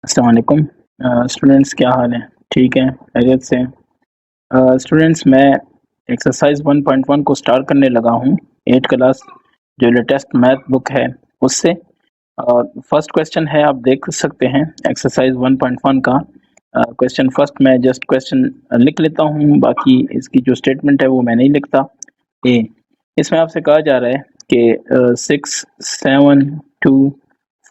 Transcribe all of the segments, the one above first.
अस्सलाम वालेकुम। स्टूडेंट्स क्या हाल है? ठीक है, खैरियत से? स्टूडेंट्स मैं एक्सरसाइज 1.1 को स्टार्ट करने लगा हूँ 8 क्लास जो लेटेस्ट मैथ बुक है उससे। फर्स्ट क्वेश्चन है, आप देख सकते हैं एक्सरसाइज 1.1 का क्वेश्चन। फर्स्ट मैं जस्ट क्वेश्चन लिख लेता हूँ, बाकी इसकी जो स्टेटमेंट है वो मैं नहीं लिखता। ए, इसमें आपसे कहा जा रहा है कि 6 7 2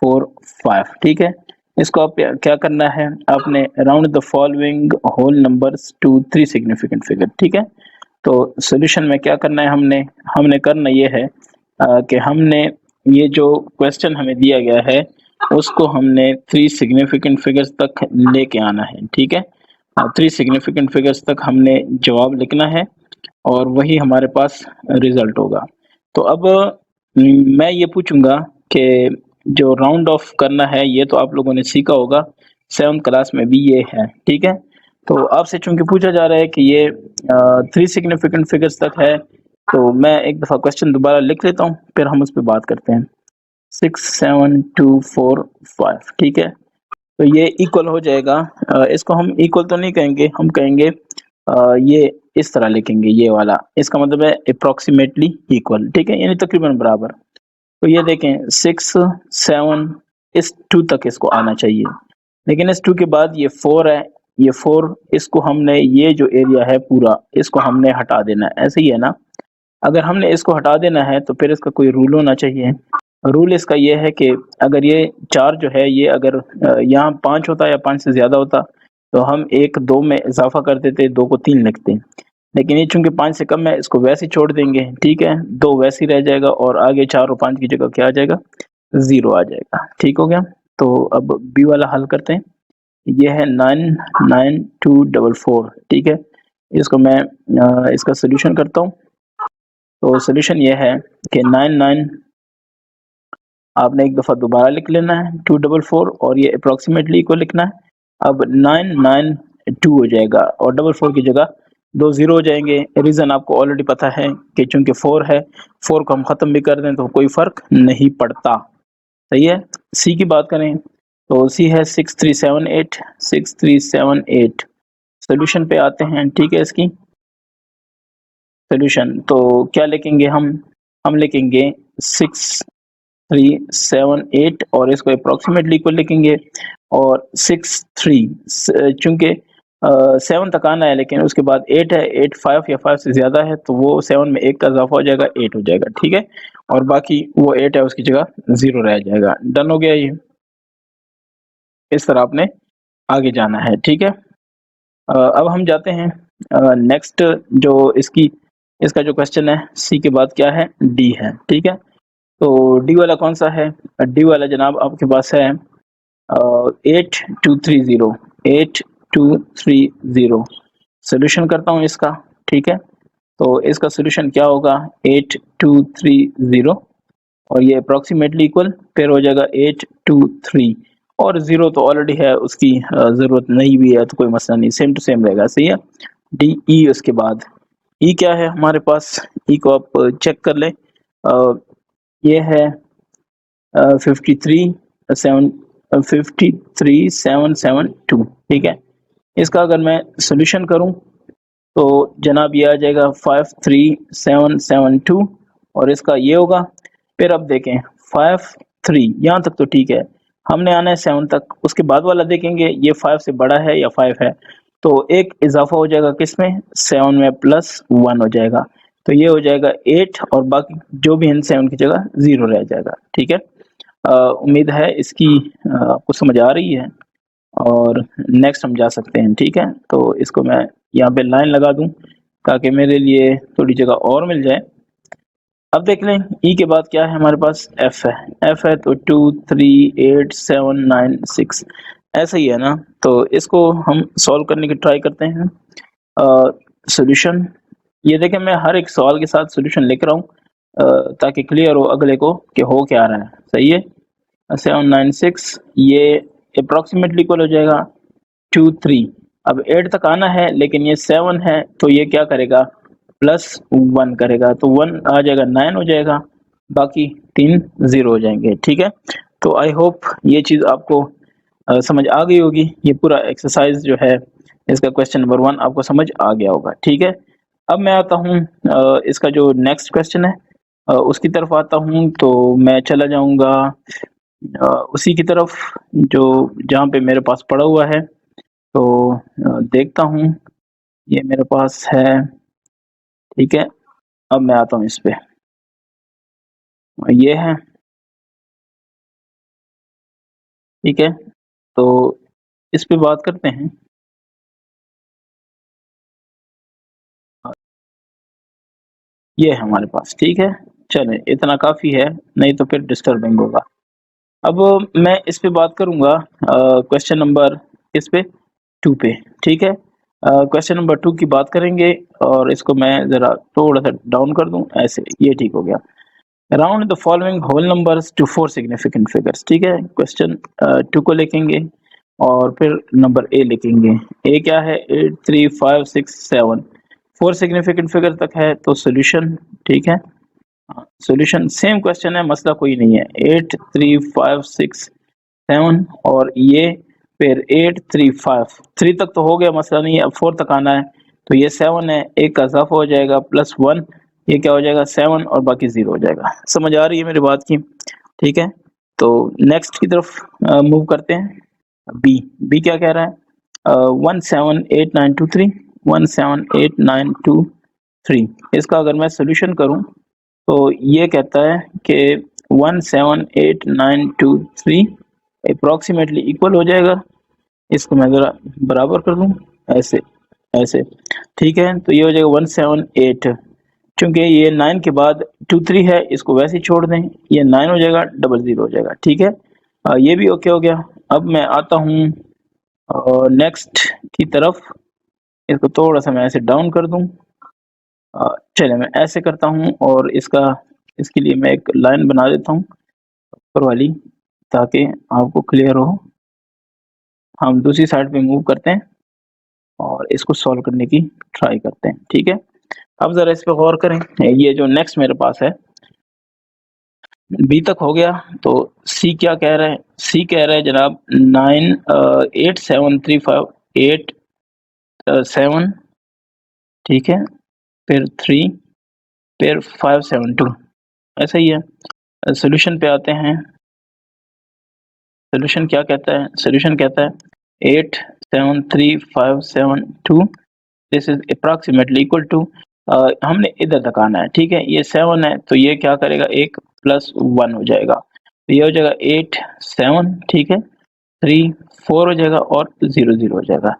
4 5, ठीक है। इसको आप क्या करना है, आपने round the following whole numbers to 3 significant figure, ठीक है। तो सॉल्यूशन में क्या करना है, हमने हमने करना ये है कि हमने ये जो क्वेश्चन हमें दिया गया है उसको हमने 3 सिग्निफिकेंट फिगर्स तक लेके आना है, ठीक है। 3 सिग्निफिकेंट फिगर्स तक हमने जवाब लिखना है और वही हमारे पास रिजल्ट होगा। तो अब मैं ये पूछूंगा कि जो राउंड ऑफ करना है ये तो आप लोगों ने सीखा होगा, 7th क्लास में भी ये है, ठीक है। तो आपसे चूंकि पूछा जा रहा है कि ये 3 सिग्निफिकेंट फिगर्स तक है, तो मैं एक दफ़ा क्वेश्चन दोबारा लिख लेता हूँ, फिर हम उस पर बात करते हैं। 6 7 2 4 5, ठीक है। तो ये इक्वल हो जाएगा। इसको हम इक्वल तो नहीं कहेंगे, हम कहेंगे ये इस तरह लिखेंगे, ये वाला, इसका मतलब है अप्रोक्सीमेटली इक्वल, ठीक है, यानी तकरीबन बराबर। तो ये देखें 6 7 इस 2 तक इसको आना चाहिए, लेकिन इस 2 के बाद ये 4 है, ये 4 इसको हमने, ये जो एरिया है पूरा इसको हमने हटा देना है, ऐसे ही है ना। अगर हमने इसको हटा देना है तो फिर इसका कोई रूल होना चाहिए। रूल इसका ये है कि अगर ये 4 जो है ये अगर यहाँ 5 होता या 5 से ज़्यादा होता तो हम 1 2 में इजाफा कर देते, 2 को 3 लिखते। लेकिन ये चूंकि 5 से कम है इसको वैसे ही छोड़ देंगे, ठीक है। 2 वैसे ही रह जाएगा और आगे 4 और 5 की जगह क्या आ जाएगा, 0 आ जाएगा, ठीक हो गया। तो अब बी वाला हल करते हैं। ये है 9 9 2 4 4, ठीक है। इसको मैं इसका सोल्यूशन करता हूँ। तो सोल्यूशन ये है कि 9 9 आपने एक दफ़ा दोबारा लिख लेना है 2 4 4 और ये अप्रोक्सीमेटली को लिखना है। अब 9 9 2 हो जाएगा और 4 4 की जगह 2 0 हो जाएंगे। रीज़न आपको ऑलरेडी पता है कि चूंकि 4 है, 4 को हम ख़त्म भी कर दें तो कोई फ़र्क नहीं पड़ता, सही है। सी की बात करें तो सी है 6 3 7 8 6 3 7 8। सोल्यूशन पे आते हैं, ठीक है। इसकी सोल्यूशन तो क्या लिखेंगे हम लिखेंगे 6 3 7 8 और इसको अप्रोक्सीमेटली को लिखेंगे और 6 3 चूंकि 7 तक आना है लेकिन उसके बाद 8 है, 8 5 या 5 से ज़्यादा है तो वो 7 में 1 का इजाफा हो जाएगा, 8 हो जाएगा, ठीक है। और बाकी वो 8 है उसकी जगह 0 रह जाएगा। डन हो गया ये। इस तरह आपने आगे जाना है, ठीक है। अब हम जाते हैं नेक्स्ट जो इसका जो क्वेश्चन है, सी के बाद क्या है, डी है, ठीक है। तो डी वाला कौन सा है? डी वाला जनाब आपके पास है 8230 8230। सोल्यूशन करता हूँ इसका, ठीक है। तो इसका सोल्यूशन क्या होगा, 8230 और ये अप्रोक्सीमेटली इक्वल फिर हो जाएगा 823 और 0 तो ऑलरेडी है, उसकी ज़रूरत नहीं भी है तो कोई मसला नहीं, सेम टू सेम रहेगा, सही है। डी ई उसके बाद ई क्या है हमारे पास, ई को आप चेक कर लें। ये है 53772, ठीक है। इसका अगर मैं सोल्यूशन करूं तो जनाब ये आ जाएगा 53772 और इसका ये होगा। फिर अब देखें 5 3 यहाँ तक तो ठीक है, हमने आना है 7 तक, उसके बाद वाला देखेंगे ये 5 से बड़ा है या 5 है, तो एक इजाफा हो जाएगा किसमें, 7 में +1 हो जाएगा, तो ये हो जाएगा 8 और बाकी जो भी है 7 की जगह 0 रह जाएगा, ठीक है। उम्मीद है इसकी आपको समझ आ रही है और नेक्स्ट हम जा सकते हैं, ठीक है। तो इसको मैं यहाँ पे लाइन लगा दूं ताकि मेरे लिए थोड़ी जगह और मिल जाए। अब देख लें ई के बाद क्या है हमारे पास, एफ है। एफ है तो 2 3 8 7 9 6 ऐसा ही है ना। तो इसको हम सॉल्व करने की ट्राई करते हैं। सॉल्यूशन ये देखें, मैं हर एक सवाल के साथ सॉल्यूशन लिख रहा हूँ ताकि क्लियर हो अगले को कि हो क्या रहा है, सही है। 796 ये अप्रोक्सीमेटली इक्वल हो जाएगा 2 3। अब 8 तक आना है लेकिन ये 7 है तो ये क्या करेगा, +1 करेगा, तो 1 आ जाएगा, 9 हो जाएगा, बाकी 3 0 हो जाएंगे, ठीक है। तो आई होप ये चीज़ आपको समझ आ गई होगी। ये पूरा एक्सरसाइज जो है इसका क्वेश्चन नंबर 1 आपको समझ आ गया होगा, ठीक है। अब मैं आता हूँ इसका जो नेक्स्ट क्वेश्चन है उसकी तरफ आता हूँ, तो मैं चला जाऊँगा उसी की तरफ जो जहाँ पे मेरे पास पड़ा हुआ है। तो देखता हूँ, ये मेरे पास है, ठीक है। अब मैं आता हूँ इस पे, ये है, ठीक है। तो इस पे बात करते हैं। ये है हमारे पास, ठीक है। चलें, इतना काफ़ी है, नहीं तो फिर डिस्टर्बिंग होगा। अब मैं इस पे बात करूँगा क्वेश्चन नंबर किस पे? 2 पे, ठीक है। क्वेश्चन नंबर 2 की बात करेंगे और इसको मैं ज़रा थोड़ा-सा डाउन कर दूँ, ऐसे, ये ठीक हो गया। Round the following whole numbers to 4 significant figures, ठीक है। क्वेश्चन 2 को लिखेंगे और फिर नंबर ए लिखेंगे। ए क्या है? 8, 3, 5, 6, 7, 4 सिग्निफिकेंट फिगर तक है, तो सॉल्यूशन, ठीक है। सॉल्यूशन सेम क्वेश्चन है, मसला कोई नहीं है। 8, 3, 5, 6, 7 और ये फिर 8, 3, 5, 3 तक तो हो गया, मसला नहीं है। अब 4 तक आना है, तो ये 7 है, एक का इजाफा हो जाएगा प्लस 1, ये क्या हो जाएगा 7 और बाकी 0 हो जाएगा। समझ आ रही है मेरी बात की? ठीक है। तो नेक्स्ट की तरफ मूव करते हैं। बी, बी क्या कह रहा है? 178923, 178923, इसका अगर मैं सोल्यूशन करूं तो ये कहता है कि 178923 अप्रॉक्सीमेटली इक्वल हो जाएगा। इसको मैं ज़रा बराबर कर दूं, ऐसे, ऐसे, ठीक है। तो ये हो जाएगा 178, चूंकि ये 9 के बाद 23 है, इसको वैसे ही छोड़ दें, ये 9 हो जाएगा, 00 हो जाएगा, ठीक है। ये भी ओके हो गया। अब मैं आता हूँ नेक्स्ट की तरफ, इसको थोड़ा-सा मैं ऐसे डाउन कर दूँ। चलिए मैं ऐसे करता हूँ और इसके लिए मैं एक लाइन बना देता हूँ ऊपर वाली, ताकि आपको क्लियर हो। हम दूसरी साइड पे मूव करते हैं और इसको सॉल्व करने की ट्राई करते हैं, ठीक है। अब ज़रा इस पे गौर करें। ये जो नेक्स्ट मेरे पास है, बी तक हो गया, तो सी क्या कह रहा है? सी कह रहा है जनाब 8, 7, 3, 5, 8, 7, ठीक है, फिर 3, फिर 5, 7, 2, ऐसा ही है। सॉल्यूशन पे आते हैं। सॉल्यूशन क्या कहता है? सॉल्यूशन कहता है 8, 7, 3, 5, 7, 2, this is approximately equal to, हमने इधर तक आना है, ठीक है। ये 7 है, तो ये क्या करेगा, 1 प्लस 1 हो जाएगा, तो ये हो जाएगा 8, 7, ठीक है, 3, 4 हो जाएगा और 0, 0 हो जाएगा।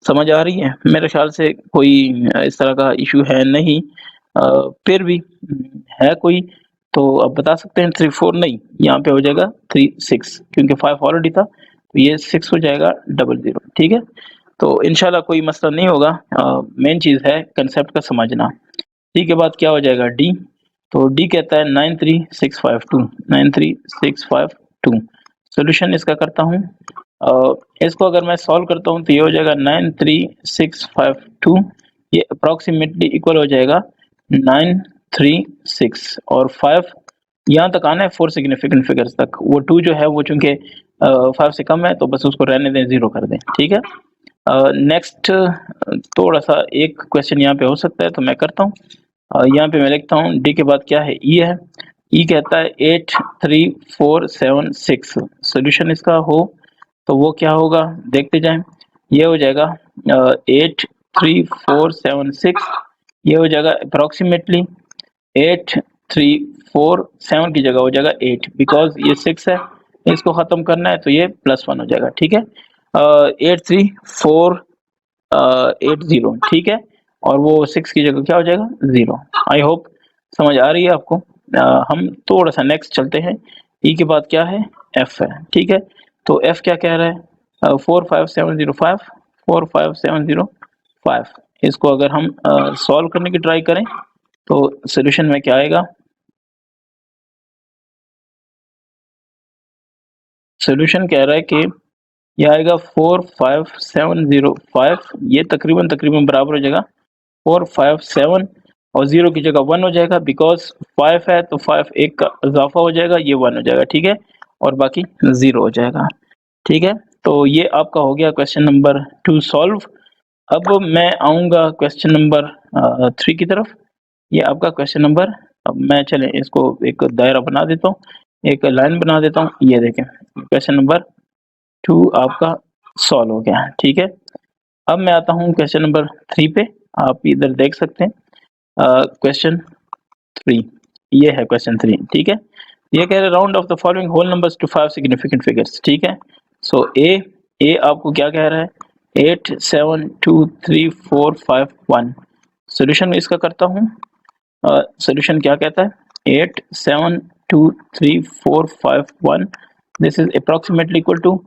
समझ आ रही है? मेरे ख्याल से कोई इस तरह का इशू है नहीं। फिर भी है कोई तो आप बता सकते हैं। 3, 4 नहीं, यहाँ पे हो जाएगा 3, 6, क्योंकि 5 ऑलरेडी था, तो ये 6 हो जाएगा, 00, ठीक है। तो इंशाल्लाह कोई मसला नहीं होगा। मेन चीज़ है कंसेप्ट का समझना। डी के बाद क्या हो जाएगा? डी, तो डी कहता है 93652, 93652। सॉल्यूशन इसका करता हूँ। इसको अगर मैं सॉल्व करता हूँ तो ये हो जाएगा 93652, ये अप्रॉक्सीमेटली इक्वल हो जाएगा 936 और 5 यहाँ तक आना है 4 सिग्निफिकेंट फिगर्स तक। वो 2 जो है वो चूंकि 5 से कम है, तो बस उसको रहने दें, 0 कर दें, ठीक है। नेक्स्ट थोड़ा सा एक क्वेश्चन यहाँ पे हो सकता है, तो मैं करता हूँ। यहाँ पे मैं लिखता हूँ डी के बाद क्या है? ई है। ई कहता है 8, 3, 4, 7, 6। सोल्यूशन इसका हो तो वो क्या होगा, देखते जाएं। ये हो जाएगा 8, 3, 4, 7, 6, ये हो जाएगा अप्रोक्सीमेटली 8, 3, 4, 7 की जगह हो जाएगा 8, बिकॉज ये 6 है, इसको खत्म करना है, तो ये +1 हो जाएगा, ठीक है। 8, 3, 4, 8, 0, ठीक है। और वो 6 की जगह क्या हो जाएगा? 0। आई होप समझ आ रही है आपको। हम थोड़ा सा नेक्स्ट चलते हैं। ई के बाद क्या है? एफ है, ठीक है। तो एफ क्या कह रहा है? 4, 5, 7, 0, 5, 4, 5, 7, 0, 5। इसको अगर हम सॉल्व करने की ट्राई करें तो सोल्यूशन में क्या आएगा? सोल्यूशन कह रहा है कि ये आएगा 4, 5, 7, 0, 5, ये तकरीबन तकरीबन बराबर हो जाएगा 4, 5, 7 और 0 की जगह 1 हो जाएगा, बिकॉज 5 है तो 5 एक का इजाफा हो जाएगा, ये 1 हो जाएगा, ठीक है, और बाकी 0 हो जाएगा, ठीक है। तो ये आपका हो गया क्वेश्चन नंबर 2 सॉल्व। अब मैं आऊँगा क्वेश्चन नंबर 3 की तरफ। ये आपका क्वेश्चन नंबर, अब मैं चलें इसको एक दायरा बना देता हूँ, एक लाइन बना देता हूँ। ये देखें क्वेश्चन नंबर 2 आपका सॉल्व हो गया, ठीक है। अब मैं आता हूँ क्वेश्चन नंबर 3 पे, आप इधर देख सकते हैं क्वेश्चन 3, ये है क्वेश्चन 3, ठीक है। ये कह रहे round off the following whole numbers to 5 significant figures, ठीक है। सो ए आपको क्या कह रहा है, 8 7 2 3 4 5 1। सॉल्यूशन में इसका करता हूँ, सॉल्यूशन क्या कहता है, 8 7 2 3 4 5 1, this is approximately equal to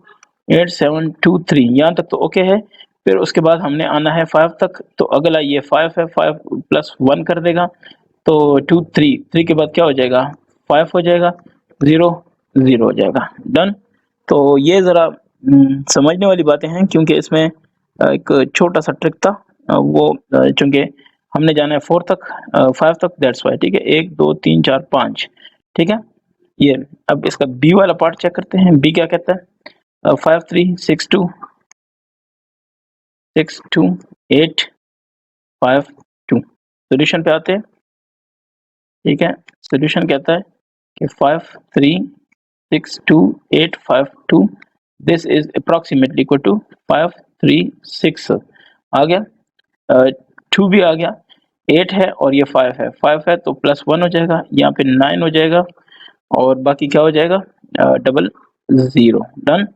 8 7 2 3। यहाँ तक तो ओके है। फिर उसके बाद हमने आना है 5 तक, तो अगला ये 5 है, 5 प्लस 1 कर देगा, तो 2 3 के बाद क्या हो जाएगा, 5 हो जाएगा, 0 0 हो जाएगा, डन। तो ये ज़रा समझने वाली बातें हैं, क्योंकि इसमें एक छोटा सा ट्रिक था, वो चूंकि हमने जाना है 4 तक, 5 तक, दैट्स वाई, ठीक है। 1 2 3 4 5, ठीक है। ये अब इसका बी वाला पार्ट चेक करते हैं, बी क्या कहता है, 5 3 6 2 6 2 8 5 2। सोल्यूशन पे आते हैं, ठीक है। सोल्यूशन कहता है कि 5 3 6 2 8 5 2, this is approximately equal to 5 3 6 आ गया, 2 भी आ गया, 8 है और ये 5 है, 5 है तो प्लस 1 हो जाएगा, यहाँ पे 9 हो जाएगा, और बाकी क्या हो जाएगा, डबल 0, डन,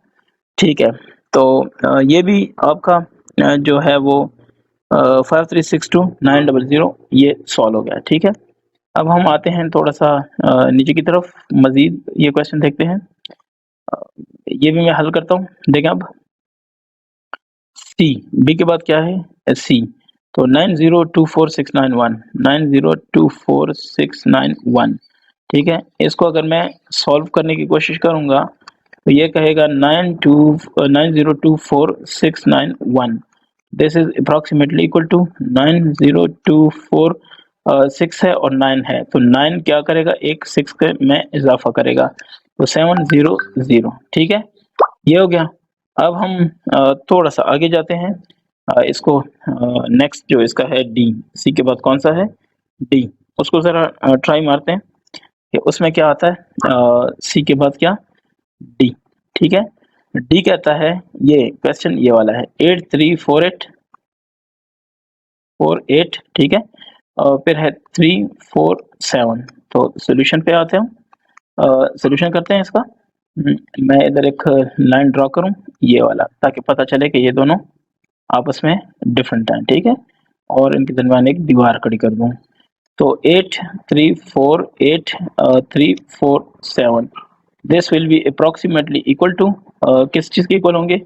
ठीक है। तो ये भी आपका जो है वो 5 3 6 2 9 0 0 ये सॉल्व हो गया, ठीक है। अब हम आते हैं थोड़ा सा नीचे की तरफ, मजीद ये क्वेश्चन देखते हैं। अ, ये भी मैं हल करता हूँ, देखें अब सी, बी के बाद क्या है, सी, तो 9024691 9024691, ठीक है। इसको अगर मैं सॉल्व करने की कोशिश करूंगा तो ये कहेगा 9024691, this is approximately equal to 90246 6 है और 9 है, तो 9 क्या करेगा, एक 6 के में इजाफा करेगा, तो 700, ठीक है। ये हो गया। अब हम थोड़ा सा आगे जाते हैं, इसको नेक्स्ट जो इसका है डी, सी के बाद कौन सा है, डी, उसको ज़रा ट्राई मारते हैं कि उसमें क्या आता है, सी के बाद क्या, डी, ठीक है। डी कहता है, ये क्वेश्चन ये वाला है 834848, ठीक है, और फिर है 347। तो सॉल्यूशन पे आते हैं, सॉल्यूशन करते हैं इसका। मैं इधर एक लाइन ड्रॉ करूं, ये वाला, ताकि पता चले कि ये दोनों आपस में डिफरेंट हैं, ठीक है, और इनके दरमियान एक दीवार खड़ी कर दूं। तो 8348 347, this will be approximately equal to, किस चीज़ के इक्वल होंगे,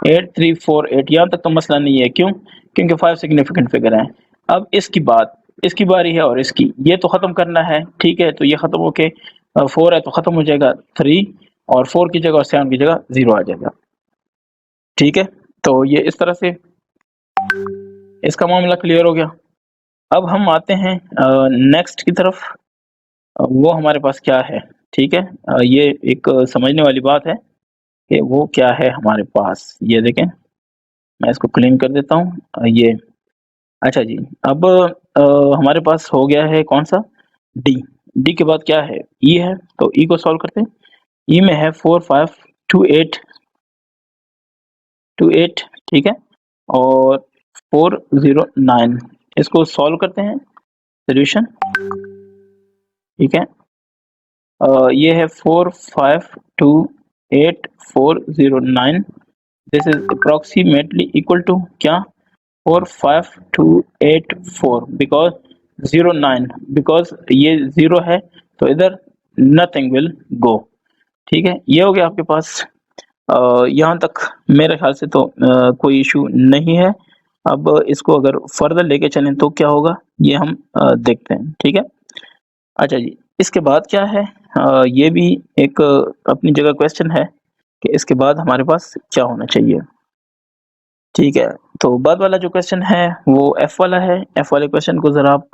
8348। यहाँ तक तो मसला नहीं है, क्यों, क्योंकि 5 सिग्निफिकेंट फिगर हैं। अब इसकी बात, इसकी बारी है, और इसकी ये तो ख़त्म करना है, ठीक है। तो ये ख़त्म होके 4 है तो ख़त्म हो जाएगा 3, और 4 की जगह और 7 की जगह 0 आ जाएगा, ठीक है। तो ये इस तरह से इसका मामला क्लियर हो गया। अब हम आते हैं नेक्स्ट की तरफ, वो हमारे पास क्या है, ठीक है। ये एक समझने वाली बात है कि वो क्या है हमारे पास, ये देखें, मैं इसको क्लीन कर देता हूँ, ये, अच्छा जी। अब हमारे पास हो गया है कौन सा, डी, डी के बाद क्या है, ई है, तो ई को सॉल्व करते हैं। ई में है 4 5 2 8 2 8, ठीक है, और 4 0 9, इसको सॉल्व करते हैं, सोल्यूशन, ठीक है। ये है 4 5 2 8 4 0 9, this is approximately equal to क्या, 4 5 2 8 4, बिकॉज 0 9, बिकॉज ये 0 है तो इधर नथिंग विल गो, ठीक है। ये हो गया आपके पास। यहाँ तक मेरे ख्याल से तो कोई इशू नहीं है। अब इसको अगर फर्दर लेके चलें तो क्या होगा, ये हम देखते हैं, ठीक है। अच्छा जी, इसके बाद क्या है, ये भी एक अपनी जगह क्वेश्चन है कि इसके बाद हमारे पास क्या होना चाहिए, ठीक है। तो बाद वाला जो क्वेश्चन है वो एफ वाला है, एफ वाले क्वेश्चन को ज़रा आप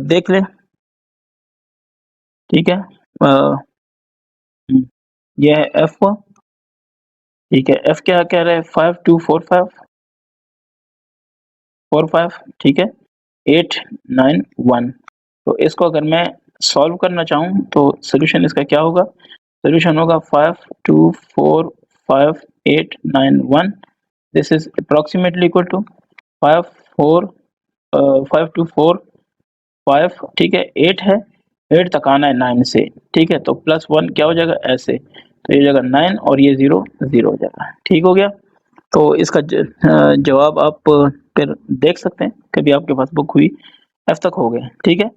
देख लें, ठीक है। ये है एफ, ठीक है। एफ क्या कह रहा है 5245 ठीक है 891। तो इसको अगर मैं सॉल्व करना चाहूँ तो सोल्यूशन इसका क्या होगा? सोल्यूशन होगा 5245 891। This is approximately equal to 5245 ठीक है 8 है 8 तक आना है 9 से ठीक है तो +1 क्या हो जाएगा ऐसे तो ये जगह 9 और ये 0 0 हो जाएगा ठीक हो गया। तो इसका जवाब आप फिर देख सकते हैं कभी आपके पास बुक हुई एफ तक हो गए ठीक है।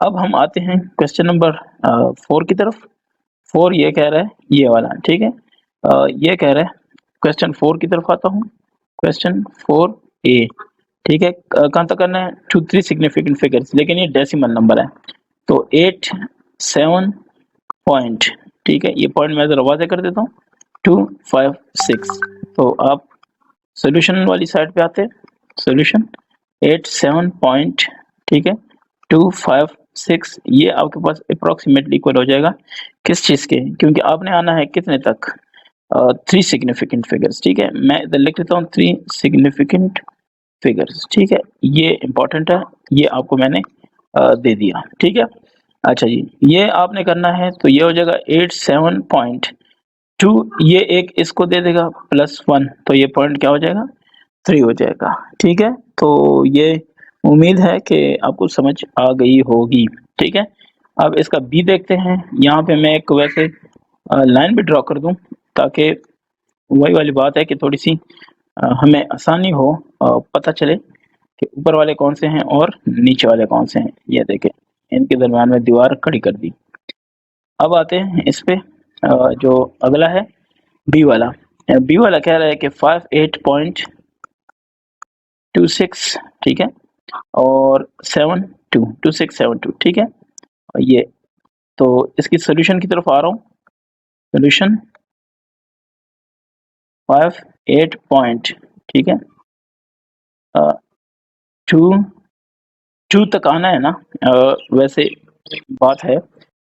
अब हम आते हैं क्वेश्चन नंबर 4 की तरफ। 4 ये कह रहा है ये वाला ठीक है ये कह रहा है क्वेश्चन 4 की तरफ आता हूँ। क्वेश्चन 4 ए ठीक है कहाँ तक करना है 2 3 सिग्निफिकेंट फिगर्स लेकिन ये डेसिमल नंबर है तो 8 7 पॉइंट ठीक है ये पॉइंट मैं जरा वाज़ेह कर देता हूँ 2 5 6। तो आप सॉल्यूशन वाली साइड पे आते हैं सॉल्यूशन 8 7 पॉइंट ठीक है 2 5 6 ये आपके पास अप्रोक्सीमेटली इक्वल हो जाएगा किस चीज़ के क्योंकि आपने आना है कितने तक 3 सिग्निफिकेंट फिगर्स ठीक है मैं इधर लिख लेता हूँ 3 सिग्निफिकेंट फिगर्स ठीक है ये इंपॉर्टेंट है ये आपको मैंने दे दिया ठीक है। अच्छा जी ये आपने करना है तो ये हो जाएगा 8 7 पॉइंट 2 ये एक इसको दे देगा +1 तो ये पॉइंट क्या हो जाएगा 3 हो जाएगा ठीक है। तो ये उम्मीद है कि आपको समझ आ गई होगी ठीक है। अब इसका बी देखते हैं यहाँ पे मैं एक वैसे लाइन भी ड्रॉ कर दूं ताकि वही वाली बात है कि थोड़ी सी हमें आसानी हो पता चले कि ऊपर वाले कौन से हैं और नीचे वाले कौन से हैं। ये देखें इनके दरम्यान में दीवार खड़ी कर दी। अब आते हैं इस पे जो अगला है बी वाला। बी वाला कह रहा है कि 58.26 ठीक है और 722672 ठीक है और ये तो इसकी सोल्यूशन की तरफ आ रहा हूँ। सोल्यूशन 58 पॉइंट ठीक है 2 2 तक आना है ना वैसे बात है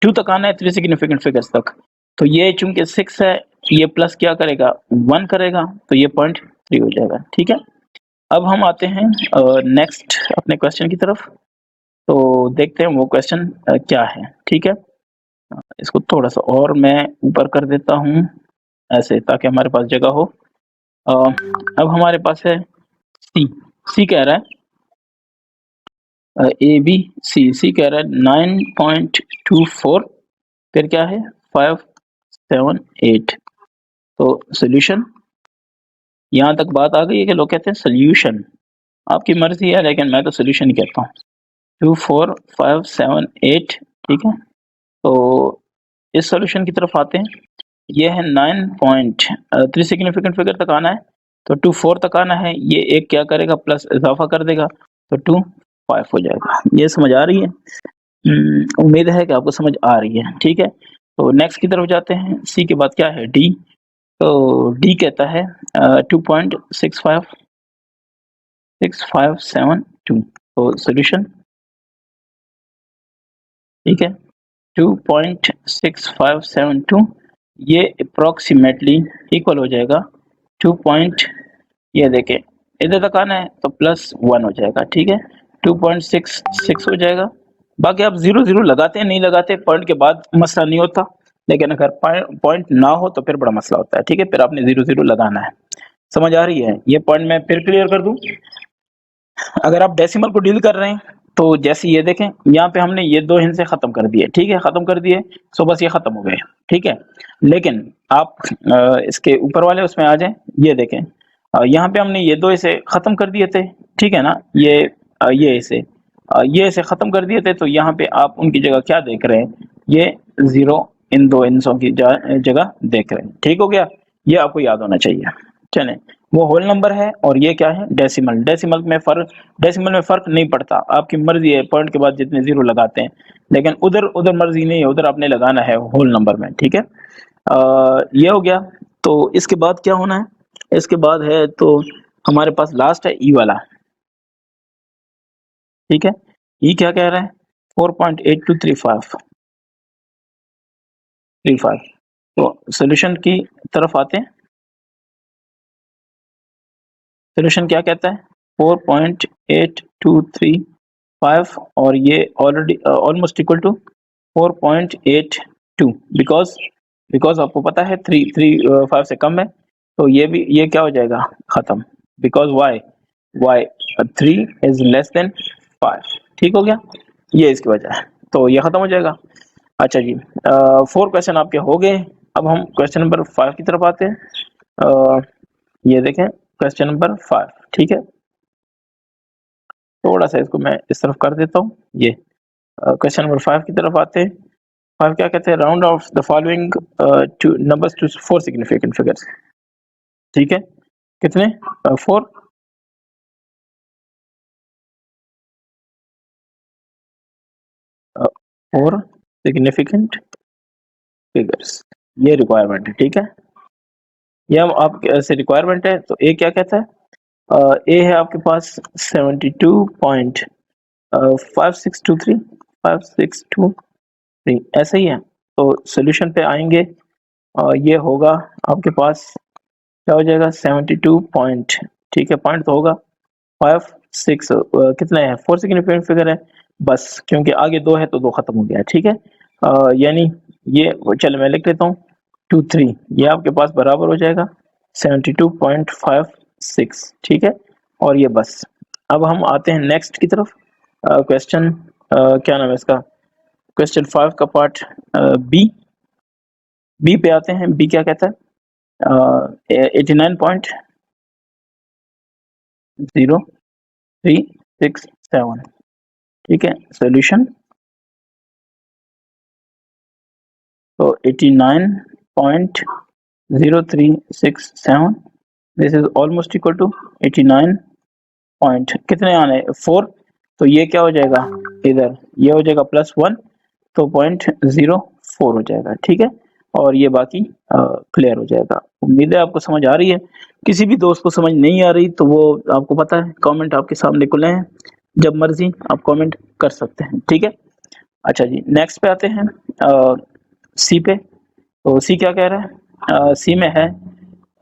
2 तक आना है 3 सिग्निफिकेंट फिगर्स तक तो ये चूंकि 6 है ये प्लस क्या करेगा 1 करेगा तो ये 0.3 हो जाएगा ठीक है। अब हम आते हैं नेक्स्ट अपने क्वेश्चन की तरफ। तो देखते हैं वो क्वेश्चन क्या है ठीक है। इसको थोड़ा सा और मैं ऊपर कर देता हूँ ऐसे ताकि हमारे पास जगह हो। अब हमारे पास है सी। सी कह रहा है ए बी सी कह रहा है 9.24 फिर क्या है 578। तो सोल्यूशन यहाँ तक बात आ गई है कि लोग कहते हैं सोल्यूशन आपकी मर्जी है लेकिन मैं तो सोल्यूशन ही कहता हूँ 2 4 5 7 8 ठीक है। तो इस सोल्यूशन की तरफ आते हैं ये है 9.3 सिग्निफिकेंट फिगर तक आना है तो 2 4 तक आना है ये एक क्या करेगा प्लस इजाफा कर देगा तो 2 5 हो जाएगा। ये समझ आ रही है? उम्मीद है कि आपको समझ आ रही है ठीक है। तो नेक्स्ट की तरफ जाते हैं सी के बाद क्या है डी। तो डी कहता है 2.65 तो सोल्यूशन ठीक है 2.6572 ये अप्रोक्सीमेटली इक्वल हो जाएगा 2 पॉइंट ये देखें इधर तक आना है तो +1 हो जाएगा ठीक है 2.66 हो जाएगा। बाकी आप 0 0 लगाते हैं नहीं लगाते पॉइंट के बाद मसला नहीं होता लेकिन अगर पॉइंट ना हो तो फिर बड़ा मसला होता है ठीक है। फिर आपने 0 0 लगाना है। समझ आ रही है? ये पॉइंट मैं फिर क्लियर कर दूं। अगर आप डेसिमल को डील कर रहे हैं तो जैसे ये देखें यहाँ पे हमने ये 2 हिस्से खत्म कर दिए ठीक है खत्म कर दिए सो बस ये खत्म हो गए ठीक है। लेकिन आप इसके ऊपर वाले उसमें आ जाएं ये देखें यहाँ पे हमने ये 2 हिस्से खत्म कर दिए थे ठीक है ना ये हिस्से खत्म कर दिए थे तो यहाँ पे आप उनकी जगह क्या देख रहे हैं ये 0 इन 2 हिस्सों की जगह देख रहे हैं ठीक हो गया। ये आपको याद होना चाहिए। चलें वो होल नंबर है और ये क्या है डेसिमल। डेसिमल में फर्क नहीं पड़ता आपकी मर्जी है पॉइंट के बाद जितने 0 लगाते हैं लेकिन उधर उधर मर्जी नहीं है उधर आपने लगाना है होल नंबर में ठीक है। ये हो गया। तो इसके बाद क्या होना है इसके बाद है तो हमारे पास लास्ट है ई वाला ठीक है। ई क्या कह रहा है 4.8235 तो सोल्यूशन की तरफ आते हैं। सोल्यूशन क्या कहता है 4.8235 और ये already almost equal to 4.82 because आपको पता है 5 से कम है तो ये क्या हो जाएगा खत्म because y 3 is less than 5 ठीक हो गया ये इसकी वजह है तो ये खत्म हो जाएगा। अच्छा जी 4 क्वेश्चन आपके हो गए। अब हम क्वेश्चन नंबर 5 की तरफ आते हैं। ये देखें क्वेश्चन नंबर 5 ठीक है थोड़ा सा इसको मैं इस तरफ कर देता हूँ। ये क्वेश्चन नंबर 5 की तरफ आते हैं। 5 क्या कहते हैं round off the following two numbers to 4 significant figures ठीक है कितने 4 4 सिग्निफिकेंट फिगर्स ये रिक्वायरमेंट है ठीक है ये हम आप से रिक्वायरमेंट है तो ए क्या कहता है ए है आपके पास 72.5623 ऐसे ही है तो सोल्यूशन पे आएंगे ये होगा आपके पास क्या हो जाएगा 72 पॉइंट ठीक है पॉइंट तो होगा 56 कितना है 4 सिग्निफिकेंट फिगर है बस क्योंकि आगे 2 है तो 2 खत्म हो गया ठीक है यानी ये चलो मैं लिख लेता हूँ 23 ये आपके पास बराबर हो जाएगा 72.56 ठीक है और ये बस अब हम आते हैं नेक्स्ट की तरफ क्वेश्चन क्या नाम है इसका क्वेश्चन 5 का पार्ट बी पे आते हैं बी क्या कहता है 89.0367 ठीक है सॉल्यूशन तो 89.0367 this is almost equal to 89 point कितने आने 4 तो ये क्या हो जाएगा इधर ये हो जाएगा +1 तो 0.04 हो जाएगा ठीक है और ये बाकी क्लियर हो जाएगा। उम्मीद है आपको समझ आ रही है। किसी भी दोस्त को समझ नहीं आ रही तो वो आपको पता है कमेंट आपके सामने खुले हैं जब मर्जी आप कमेंट कर सकते हैं ठीक है। अच्छा जी नेक्स्ट पे आते हैं सी पे तो सी क्या कह रहा है सी में है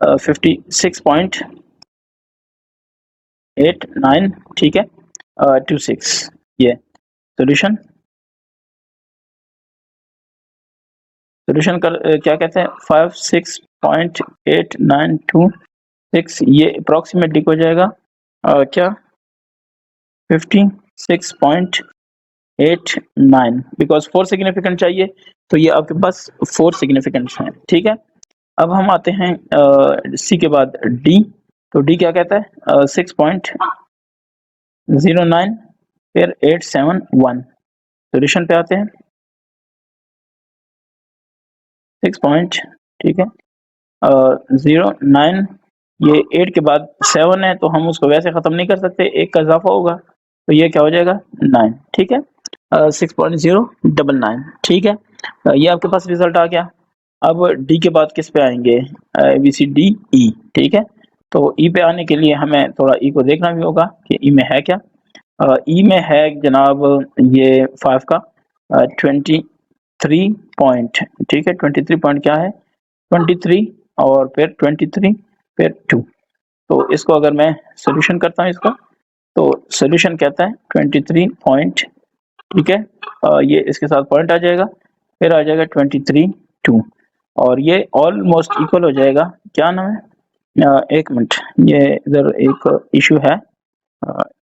56.89 ठीक है 26 ये सॉल्यूशन कर क्या कहते हैं 56.8926 ये अप्रोक्सीमेटली हो जाएगा क्या 56.89 बिकॉज 4 सिग्निफिकेंट चाहिए तो ये आपके पास 4 सिग्निफिकेंट्स हैं ठीक है। अब हम आते हैं सी के बाद डी तो डी क्या कहता है 6.09 फिर 871 सॉल्यूशन पे आते हैं 6 पॉइंट ठीक है 09 ये 8 के बाद 7 है तो हम उसको वैसे ख़त्म नहीं कर सकते एक का इजाफा होगा तो ये क्या हो जाएगा 9 ठीक है 6.099 ठीक है ये आपके पास रिजल्ट आ गया। अब डी के बाद किस पे आएंगे बी सी डी ई ठीक है तो ई पे आने के लिए हमें थोड़ा ई को देखना भी होगा कि ई में है क्या ई में है जनाब ये 5 का 23 पॉइंट ठीक है 23 पॉइंट क्या है 23 और फिर 23 फिर 2 तो इसको अगर मैं सोल्यूशन करता हूँ इसका तो सोल्यूशन कहता है 23 पॉइंट ठीक है ये इसके साथ पॉइंट आ जाएगा फिर आ जाएगा 23 2 और ये ऑलमोस्ट इक्वल हो जाएगा क्या नाम है एक मिनट ये इधर एक इशू है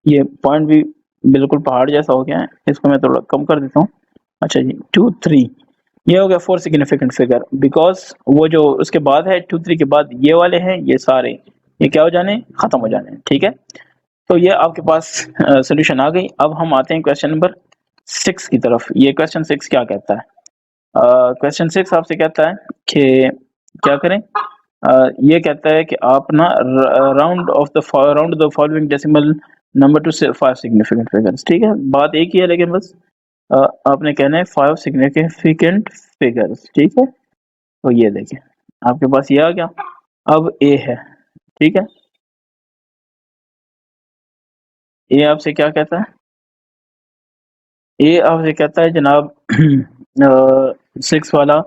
ये पॉइंट भी बिल्कुल पहाड़ जैसा हो गया है इसको मैं थोड़ा कम कर देता हूँ। अच्छा जी 2 3 ये हो गया 4 सिग्निफिकेंट फिगर बिकॉज वो जो उसके बाद है 2 3 के बाद ये वाले हैं ये सारे ये क्या हो जाने खत्म हो जाने ठीक है तो ये आपके पास सोल्यूशन आ गई। अब हम आते हैं क्वेश्चन नंबर 6 की तरफ। ये क्वेश्चन 6 क्या कहता है क्वेश्चन 6 आपसे कहता है कि क्या करें ये कहता है कि आप ना round the following decimal number two 5 significant figures ठीक है बात एक ही है लेकिन बस आपने कहना है 5 सिग्निफिकेंट फिगर्स ठीक है तो ये देखें आपके पास ये आ गया। अब ए है ठीक है ए आपसे क्या कहता है ए आपसे कहता है जनाब 6 वाला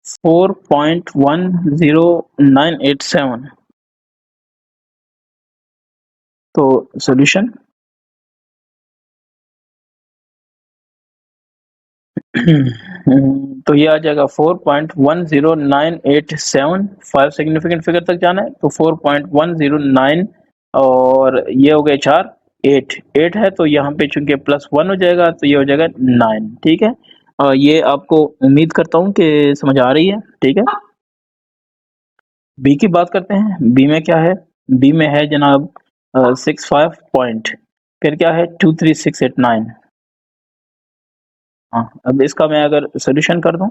4.10987 तो सॉल्यूशन तो ये आ जाएगा 4.10987 5 सिग्निफिकेंट फिगर तक जाना है तो 4.109 और ये हो गए 4 8 है तो यहाँ पे चूंकि +1 हो जाएगा तो ये हो जाएगा 9। ठीक है, ये आपको उम्मीद करता हूँ कि समझ आ रही है। ठीक है, बी की बात करते हैं। बी में क्या है? बी में है जनाब 65 पॉइंट, फिर क्या है 23689। हाँ, अब इसका मैं अगर सोल्यूशन कर दूं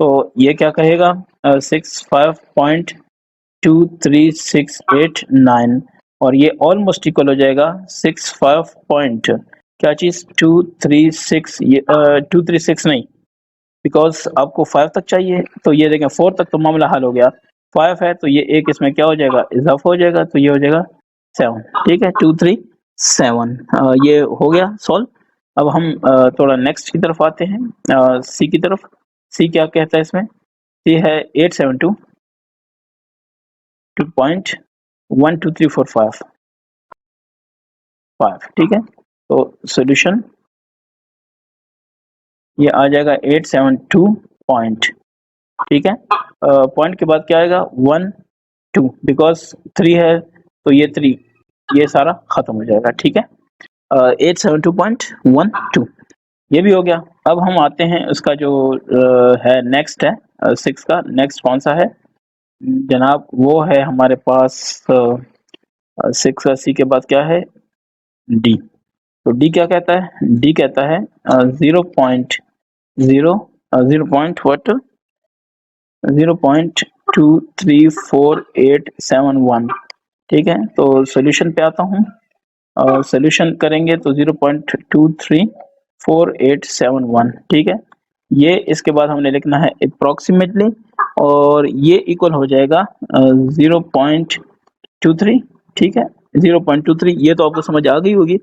तो ये क्या कहेगा 65.23689 और ये ऑलमोस्ट इक्वल हो जाएगा 65 पॉइंट क्या चीज 236, ये 236 नहीं, बिकॉज आपको 5 तक चाहिए तो ये देखें 4 तक तो मामला हल हो गया, 5 है तो ये एक इसमें क्या हो जाएगा इजाफा हो जाएगा तो ये हो जाएगा 7। ठीक है, 237 ये हो गया सॉल्व। अब हम थोड़ा नेक्स्ट की तरफ आते हैं, सी की तरफ। सी क्या कहता है इसमें? सी है 872.12345 ठीक है, तो सॉल्यूशन ये आ जाएगा 872 पॉइंट। ठीक है, पॉइंट के बाद क्या आएगा 1 2, बिकॉज 3 है तो ये 3 ये सारा खत्म हो जाएगा। ठीक है, 872.12 ये भी हो गया। अब हम आते हैं उसका जो है नेक्स्ट है 6 का। नेक्स्ट कौन सा है जनाब? वो है हमारे पास 6 सी के बाद क्या है डी। तो डी क्या कहता है? डी कहता है 0.23487 ठीक है, तो सोल्यूशन पे आता हूँ और सोल्यूशन करेंगे तो 0.23487 ठीक है। ये इसके बाद हमने लिखना है अप्रोक्सीमेटली और ये इक्वल हो जाएगा 0.23। ठीक है, 0.23 ये तो आपको समझ आ गई होगी।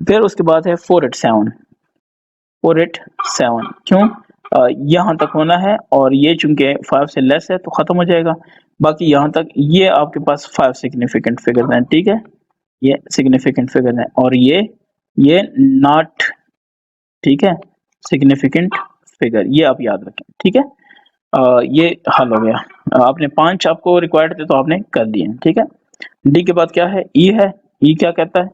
फिर उसके बाद है 487 क्यों यहाँ तक होना है और ये चूंकि 5 से लेस है तो खत्म हो जाएगा। बाकी यहाँ तक ये आपके पास 5 सिग्निफिकेंट फिगर हैं। ठीक है, ये सिग्निफिकेंट फिगर है और ये नॉट, ठीक है, सिग्निफिकेंट फिगर, ये आप याद रखें। ठीक है, ये हल हो गया। आपने 5 आपको रिक्वायर्ड थे तो आपने कर दिए। ठीक है, डी के बाद क्या है? ई है। ई क्या कहता है?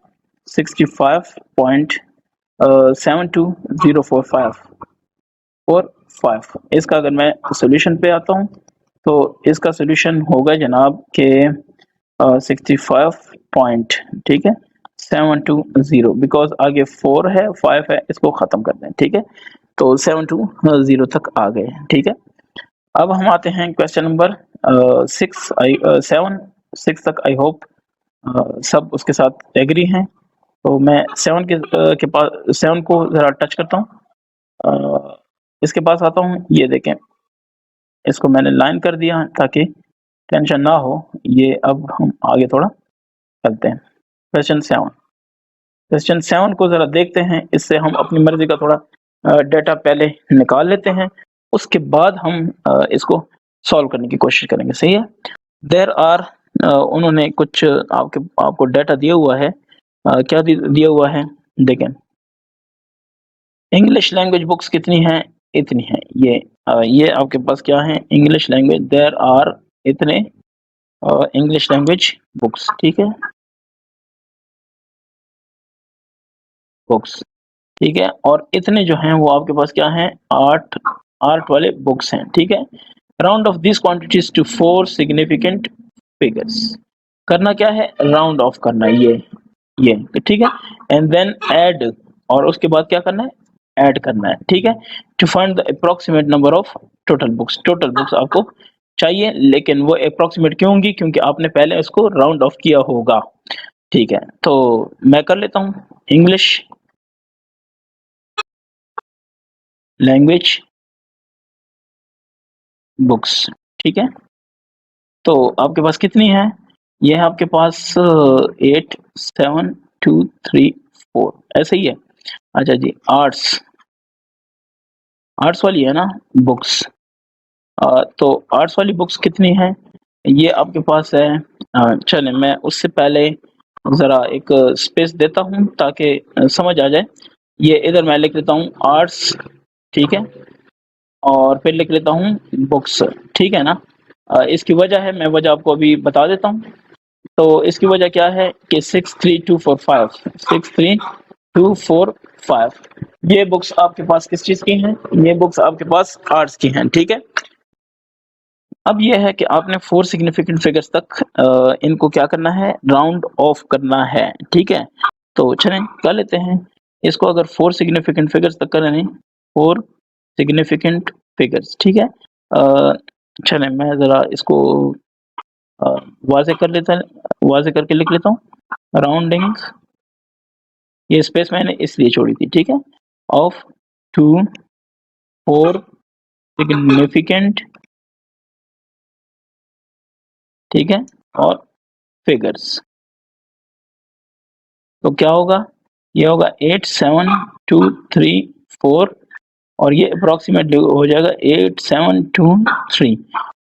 65.72045 इसका अगर मैं सोल्यूशन पे आता हूँ तो इसका सोल्यूशन होगा जनाब के 65 पॉइंट, ठीक है, 720, बिकॉज आगे 4 है 5 है, इसको खत्म कर दें। ठीक है, तो 720 तक आ गए। ठीक है, अब हम आते हैं क्वेश्चन नंबर 6 तक। आई होप सब उसके साथ एग्री हैं। तो मैं 7 के पास 7 को जरा टच करता हूँ, इसके पास आता हूँ। ये देखें, इसको मैंने लाइन कर दिया ताकि टेंशन ना हो। ये अब हम आगे थोड़ा चलते हैं। क्वेश्चन 7 को जरा देखते हैं। इससे हम अपनी मर्जी का थोड़ा डेटा पहले निकाल लेते हैं, उसके बाद हम इसको सॉल्व करने की कोशिश करेंगे। सही है, देयर आर उन्होंने कुछ आपको डाटा दिया हुआ है। क्या दिया हुआ है देखें। इंग्लिश लैंग्वेज बुक्स कितनी हैं? इतनी है। ये आपके पास क्या है? इंग्लिश लैंग्वेज, देयर आर इतने इंग्लिश लैंग्वेज बुक्स। ठीक है, बुक्स, ठीक है, और इतने जो हैं वो आपके पास क्या हैं? 8 वाले बुक्स हैं। ठीक है, round off this quantities to 4 significant figures. करना क्या है? राउंड ऑफ करना है ये ठीक है, एंड देन ऐड, और उसके बाद क्या करना है? ऐड करना है। ठीक है, to find the approximate number of total books आपको चाहिए, लेकिन वो अप्रोक्सीमेट क्यों होंगी? क्योंकि आपने पहले इसको राउंड ऑफ किया होगा। ठीक है, तो मैं कर लेता हूँ इंग्लिश लैंग्वेज बुक्स। ठीक है, तो आपके पास कितनी है? ये है आपके पास 8, 7, 2, 3, 4 ऐसे ही है। अच्छा जी, आर्ट्स वाली है ना बुक्स? तो आर्ट्स वाली बुक्स कितनी है? ये आपके पास है चलें मैं उससे पहले ज़रा एक स्पेस देता हूँ ताकि समझ आ जाए। ये इधर मैं लिख लेता हूँ आर्ट्स, ठीक है? और फिर लिख लेता हूँ बुक्स, ठीक है ना? इसकी वजह है, मैं वजह आपको अभी बता देता हूँ। तो इसकी वजह क्या है कि 63245 ये बुक्स आपके पास किस चीज़ की हैं? ये बुक्स आपके पास आर्ट्स की हैं, ठीक है? अब ये है कि आपने 4 सिग्निफिकेंट फिगर्स तक इनको क्या करना है? राउंड ऑफ करना है, ठीक है? तो चलें कर लेते हैं। इसको अगर 4 सिग्निफिकेंट फिगर्स तक कर लें, 4 सिग्निफिकेंट फिगर्स, ठीक है? चलें मैं ज़रा इसको अ, वाज़े करके लिख लेता हूँ। राउंडिंग, ये स्पेस मैंने इसलिए छोड़ी थी, ठीक है? ऑफ टू 4 सिग्निफिकेंट, ठीक है? और फिगर्स। तो क्या होगा? ये होगा 8 7 2 3 4 और ये अप्रॉक्सिमेटली हो जाएगा 8 7 2 3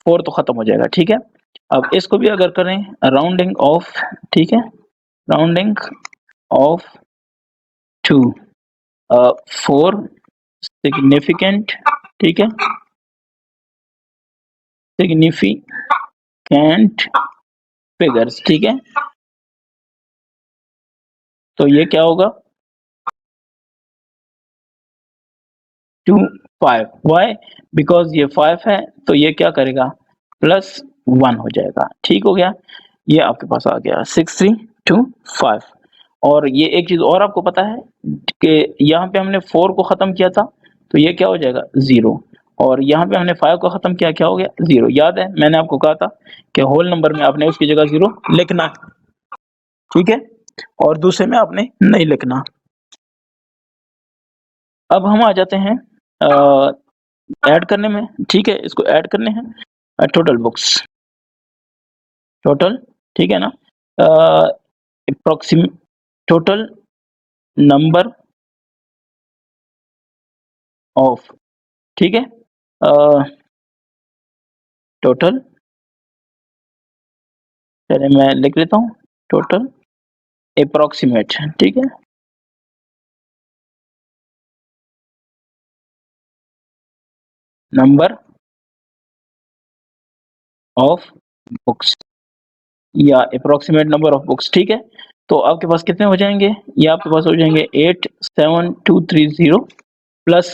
4 तो खत्म हो जाएगा, ठीक है? अब इसको भी अगर करें राउंडिंग ऑफ, ठीक है? राउंडिंग ऑफ टू 4 सिग्निफिकेंट, ठीक है? सिग्निफिकेंट फिगर्स, ठीक है? तो ये क्या होगा? 2 5 व्हाई? बिकॉज़ ये 5 है तो ये क्या करेगा? प्लस 1 हो जाएगा, ठीक हो गया? ये आपके पास आ गया 6 3 2 5 और ये एक चीज़ और आपको पता है कि यहाँ पे हमने 4 को ख़त्म किया था, तो ये क्या हो जाएगा? 0 और यहाँ पे हमने 5 को ख़त्म किया, क्या हो गया? 0 याद है मैंने आपको कहा था कि होल नंबर में आपने उसकी जगह 0 लिखना है, ठीक है? और दूसरे में आपने नहीं लिखना। अब हम आ जाते हैं ऐड करने में, ठीक है? इसको ऐड करने हैं टोटल बुक्स, टोटल, ठीक है ना? अप्रॉक्सिम टोटल नंबर ऑफ, ठीक है? टोटल, चलिए मैं लिख लेता हूँ टोटल अप्रॉक्सिमेट, ठीक है? नंबर ऑफ बुक्स या अप्रॉक्सिमेट नंबर ऑफ बुक्स, ठीक है? तो आपके पास कितने हो जाएँगे? ये आपके पास हो जाएँगे 8 7 2 3 0 प्लस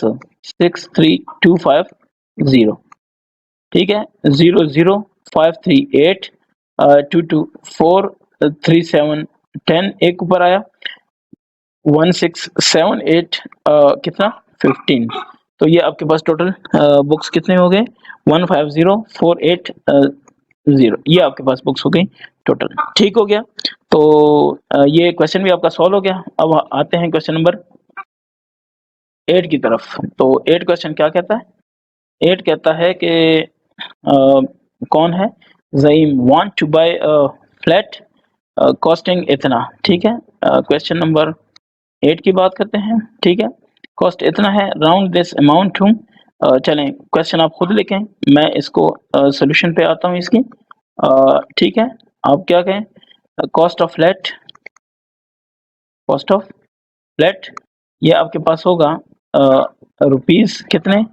6 3 2 5 0, ठीक है? 0 0 5 3 8 2 2 4 3 7 10 एक ऊपर आया 1 6 7 8 कितना 15 तो ये आपके पास टोटल बुक्स कितने हो गए 15048 ये आपके पास बुक्स हो गई टोटल ठीक हो गया तो ये क्वेश्चन भी आपका सॉल्व हो गया अब आते हैं क्वेश्चन नंबर 8 की तरफ तो 8 क्वेश्चन क्या कहता है 8 कहता है कि कौन है Zaeem want to buy flat costing इतना ठीक है क्वेश्चन नंबर 8 की बात करते हैं ठीक है कॉस्ट इतना है राउंड दिस अमाउंट टू चलें क्वेश्चन आप खुद लिखें मैं इसको सॉल्यूशन पे आता हूँ इसकी ठीक है आप क्या कहें cost of flat cost of flat ये आपके पास होगा रुपीस कितने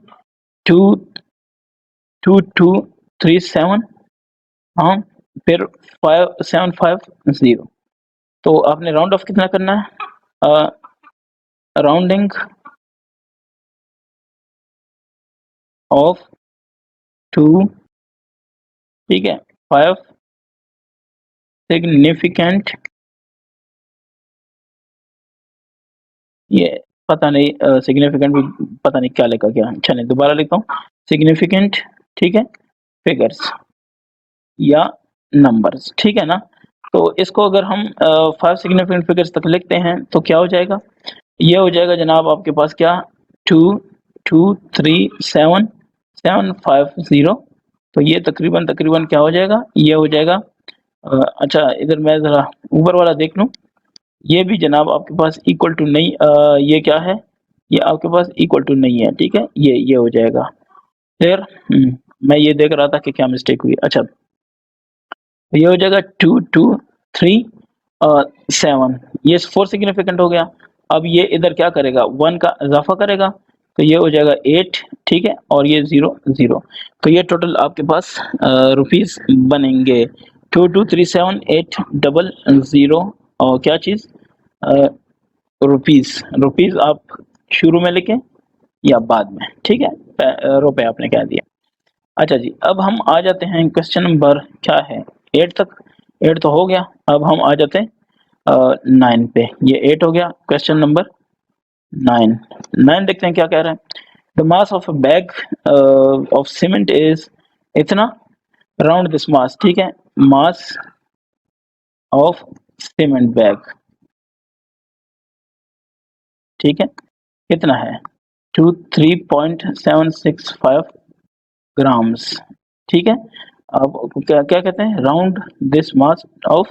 22237 हाँ फिर 5750 तो आपने राउंड ऑफ कितना करना है राउंडिंग ऑफ टू ठीक है 5 सिग्निफिकेंट ये पता नहीं सिग्निफिकेंट भी पता नहीं क्या लिखा गया चलिए दोबारा लिखता हूँ सिग्निफिकेंट ठीक है फिगर्स या नंबर्स ठीक है ना तो इसको अगर हम 5 सिग्निफिकेंट फिगर्स तक लिखते हैं तो क्या हो जाएगा ये हो जाएगा जनाब आपके पास क्या 2237750 तो ये तकरीबन तकरीबन क्या हो जाएगा ये हो जाएगा अच्छा इधर मैं ज़रा ऊपर वाला देख लूँ ये भी जनाब आपके पास इक्वल टू नहीं ये क्या है ये आपके पास इक्वल टू नहीं है ठीक है ये हो जाएगा फिर मैं ये देख रहा था कि क्या मिस्टेक हुई अच्छा तो ये हो जाएगा 2 2 3 7, ये 4 सिग्निफिकेंट हो गया। अब ये इधर क्या करेगा, 1 का इजाफा करेगा, तो ये हो जाएगा 8, ठीक है, और ये 0 0। तो ये टोटल आपके पास रुपीस बनेंगे 2237,800 और क्या चीज़, रुपीस। रुपीस आप शुरू में लिखें या बाद में, ठीक है, रुपए आपने कह दिया। अच्छा जी, अब हम आ जाते हैं क्वेश्चन नंबर क्या है, 8 तक। 8 तो हो गया, अब हम आ जाते हैं 9 पे। ये 8 हो गया, क्वेश्चन नंबर 9। 9 देखते हैं क्या कह रहा है। The mass of a bag of cement is इतना, राउंड दिस मास, ठीक है, मास ऑफ सीमेंट बैग, ठीक है, कितना है, 3.765 ग्राम्स, ठीक है। अब क्या क्या कहते हैं, round this mass off,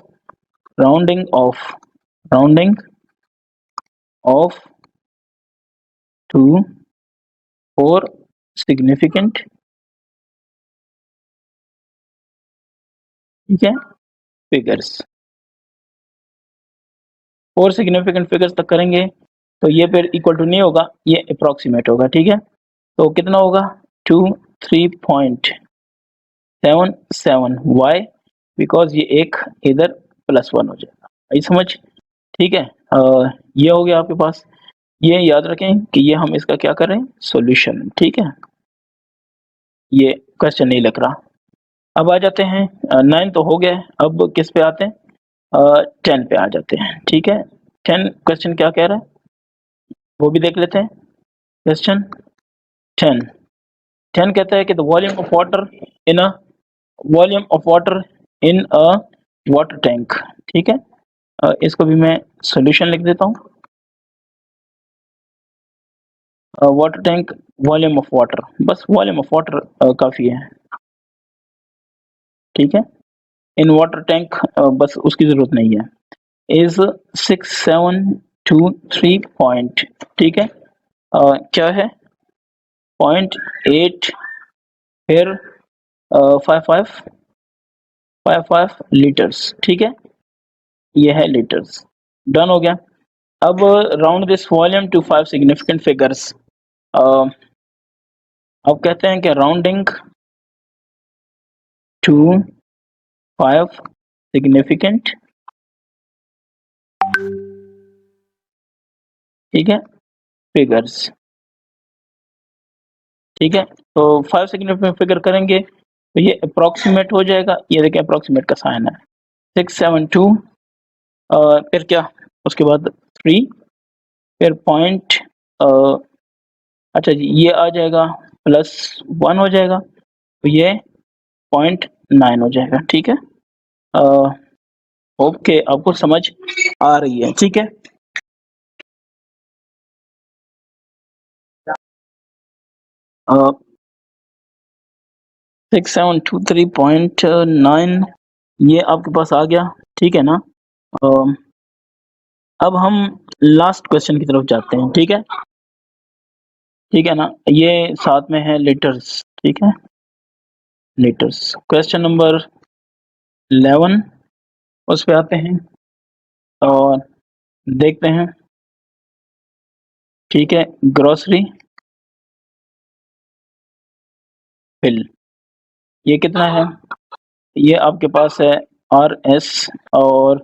rounding off to 4 significant, ठीक है, फिगर्स। 4 सिग्निफिकेंट फिगर्स तक करेंगे तो ये फिर इक्वल टू नहीं होगा, ये अप्रोक्सीमेट होगा, ठीक है। तो कितना होगा, 23.77, वाई, बिकॉज ये एक इधर +1 हो जाएगा, आई समझ, ठीक है। ये हो गया आपके पास। ये याद रखें कि ये हम इसका क्या कर रहे हैं, सॉल्यूशन, ठीक है, ये क्वेश्चन नहीं लग रहा। अब आ जाते हैं 9 तो हो गया है, अब किस पे आते हैं, 10 पे आ जाते हैं, ठीक है। 10 क्वेश्चन क्या कह रहा है वो भी देख लेते हैं। क्वेश्चन 10, 10 कहता है कि the volume of water in a, volume of water in a water tank, ठीक है। इसको भी मैं सॉल्यूशन लिख देता हूँ। Water tank, volume of water, बस वॉल्यूम ऑफ वाटर काफ़ी है, ठीक है। इन वाटर टैंक बस उसकी ज़रूरत नहीं है। इज़ 6723 पॉइंट, ठीक है, क्या है, 0.8, फिर 55 लीटर्स, ठीक है, ये है लीटर्स, डन हो गया। अब round this volume to 5 significant figures. अब कहते हैं कि राउंडिंग टू 5 सिग्निफिकेंट, ठीक है, फिगर्स, ठीक है। तो 5 सिग्निफिकेंट फिगर करेंगे तो ये अप्रोक्सीमेट हो जाएगा, ये देखिए अप्रोक्सीमेट का साइन है, 672, फिर क्या, उसके बाद 3, फिर पॉइंट, अच्छा जी ये आ जाएगा +1 हो जाएगा, तो ये 0.9 हो जाएगा, ठीक है। होप के आपको समझ आ रही है, ठीक है। 6723.9 ये आपके पास आ गया, ठीक है ना। अ, अब हम लास्ट क्वेश्चन की तरफ जाते हैं, ठीक है, ठीक है ना। ये साथ में है लीटर्स, ठीक है, लीटर्स। क्वेश्चन नंबर 11 उस पे आते हैं और देखते हैं, ठीक है, ग्रोसरी बिल, ये कितना है, ये आपके पास है RS और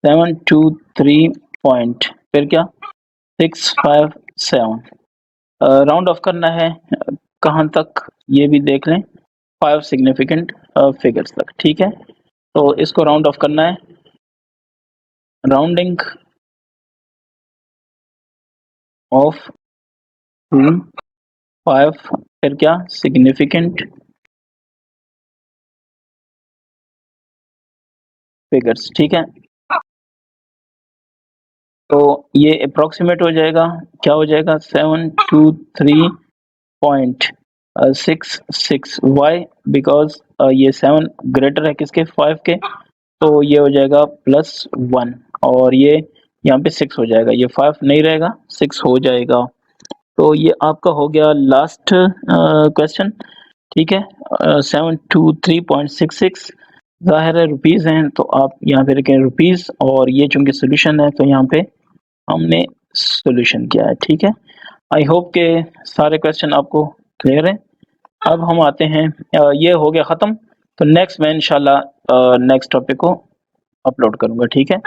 723 पॉइंट, फिर क्या 657, राउंड ऑफ करना है कहाँ तक ये भी देख लें, 5 सिग्निफिकेंट फिगर्स तक, ठीक है। तो इसको राउंड ऑफ करना है, राउंडिंग ऑफ टू 5, फिर क्या सिग्निफिकेंट फिगर्स, ठीक है। तो ये अप्रोक्सीमेट हो जाएगा, क्या हो जाएगा, 723.66, वाई, बिकॉज ये 7 ग्रेटर है किसके, 5 के, तो ये हो जाएगा +1 और ये यहाँ पे 6 हो जाएगा, ये 5 नहीं रहेगा, 6 हो जाएगा। तो ये आपका हो गया लास्ट क्वेश्चन, ठीक है, 723.66 ज़ाहिर है रुपीज़ हैं तो आप यहाँ पे लिखें रुपीज़ और ये चूँकि सॉल्यूशन है तो यहाँ पे हमने सॉल्यूशन किया है, ठीक है। आई होप के सारे क्वेश्चन आपको क्लियर हैं। अब हम आते हैं ये हो गया ख़त्म, तो नेक्स्ट मैं इंशाल्लाह नेक्स्ट टॉपिक को अपलोड करूँगा, ठीक है।